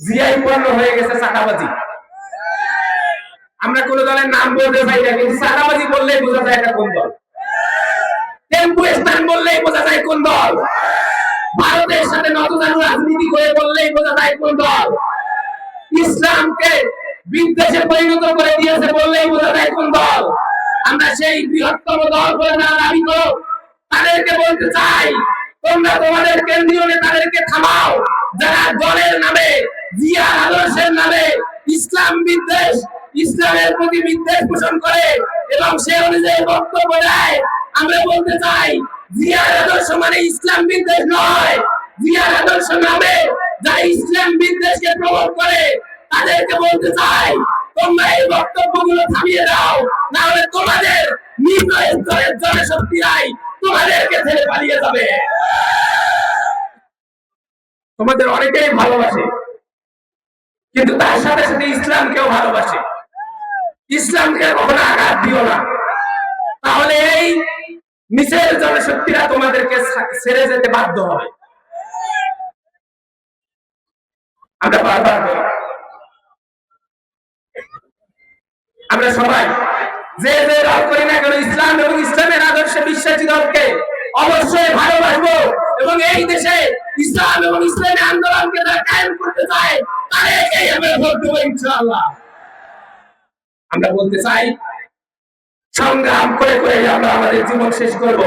GI পণ্য হয়ে গেছে চাঁদাবাজি। আমরা কোন দলের নাম বলতে চাই না, কিন্তু চাঁদাবাজি বললেই বোঝা যায় এটা কোন দল। টেম্পু স্ট্যান্ড বললেই বোঝা যায় কোন দল। ভারতের সাথে নতজানু রাজনীতি করে বললেই বোঝা যায় কোন দল। ইসলামকে বিদ্বেষে পরিণত করে দিয়েছে বললেই বোঝা যায় কোন দল। আমরা সেই বৃহত্তম দল বলে না দাবি করো, তাদেরকে বলতে চাই তোমরা তোমাদের কেন্দ্রীয় নেতাদেরকে থামাও, যারা দলের নামে, জিয়ার আদর্শের নামে ইসলাম বিদ্বেষ, ইসলামের প্রতি বিদ্বেষ পোষণ করে এবং সে অনুযায়ী বক্তব্য দেয়। আমরা বলতে চাই জিয়ার আদর্শ মানে ইসলাম বিদ্বেষ নয়। জিয়ার আদর্শ নামে যারা ইসলাম বিদ্বেষকে প্রমোট করে তাদেরকে বলতে চাই তোমরা এই বক্তব্যগুলো থামিয়ে দাও, না হলে তোমাদের নিজ স্তরের জনশক্তিরাই তোমাদেরকে ছেড়ে পালিয়ে যাবে। তোমাদের অনেকেই ভালোবাসে, কিন্তু তার সাথে সাথে ইসলামকেও ভালোবাসে। ইসলামকে কখনো আঘাত দিও না, তাহলে এই নিচের জনশক্তিরা তোমাদেরকে ছেড়ে যেতে বাধ্য হবে। আমরা বারবার বলি, আমরা সবাই যে যে দল করি না কেন ইসলাম এবং ইসলামের আদর্শে বিশ্বাসী দলকে অবশ্যই ভালোবাসবো এবং এই দেশে ইসলাম এবং ইসলামী আন্দোলনকে যারা কায়েম করতে চায় তাদেরকেই আমরা ভোট দেবো ইনশাআল্লাহ। আমরা বলতে চাই সংগ্রাম করে করে আমরা আমাদের জীবন শেষ করব।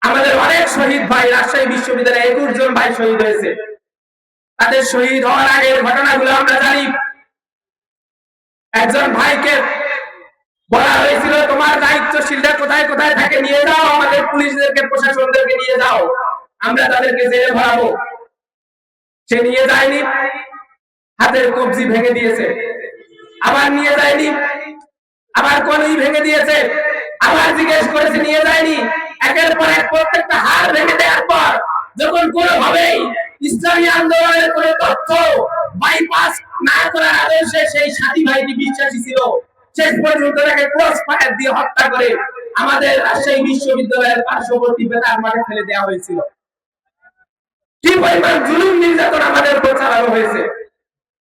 আমাদের অনেক শহীদ ভাই, রাজশাহী বিশ্ববিদ্যালয়ে 21 জন ভাই শহীদ হয়েছে। তাদের শহীদ হওয়ার আগের ঘটনাগুলো আমরা জানি। একজন ভাইকে বলা হয়েছিল তোমার দায়িত্বশীলরা কোথায় কোথায় থাকে নিয়ে যাও, আমাদের পুলিশদেরকে, প্রশাসনদেরকে নিয়ে যাও, আমরা তাদেরকে জেলে ভরাবো। সে নিয়ে যায়নি, হাতের কবজি ভেঙে দিয়েছে। আবার নিয়ে যায়নি, আবার কনুই ভেঙে দিয়েছে। আবার জিজ্ঞেস করেছে, নিয়ে যায়নি। একের পর এক প্রত্যেকটা হাড় ভেঙে দেওয়ার পর যখন কোনোভাবেই ইসলামী আন্দোলনের কোনো তথ্য বাইপাস না করার আদর্শে সেই সাথী ভাইটি বিশ্বাসী ছিল, শেষ পর্যন্ত তাকে ক্রস ফায়ার দিয়ে হত্যা করে আমাদের রাজশাহী বিশ্ববিদ্যালয়ের পার্শ্ববর্তী বেতার মাঠে ফেলে দেওয়া হয়েছিল। কি পরিমাণ জুলুম নির্যাতন আমাদের উপর চালানো হয়েছে।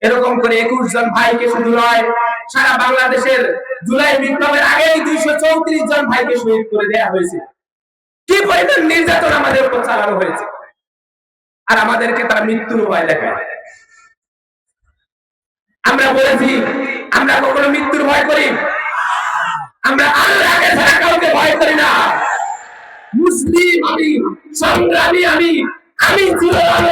এরকম করে 21 জন ভাইকে শুধু নয়, সারা বাংলাদেশের জুলাই বিপ্লবের আগেই 234 জন ভাইকে শহীদ করে দেওয়া হয়েছে। কি পরিমাণ নির্যাতন আমাদের উপর চালানো হয়েছে, আর আমাদেরকে তারা মৃত্যুর ভয় দেখায়। আমরা বলেছি আমরা কখনো মৃত্যুর ভয় করি? আমরা আল্লাহকে ছাড়া কাউকে ভয় করি না। মুসলিম আমি, সংগ্রামী আমি, আমি চিরকাল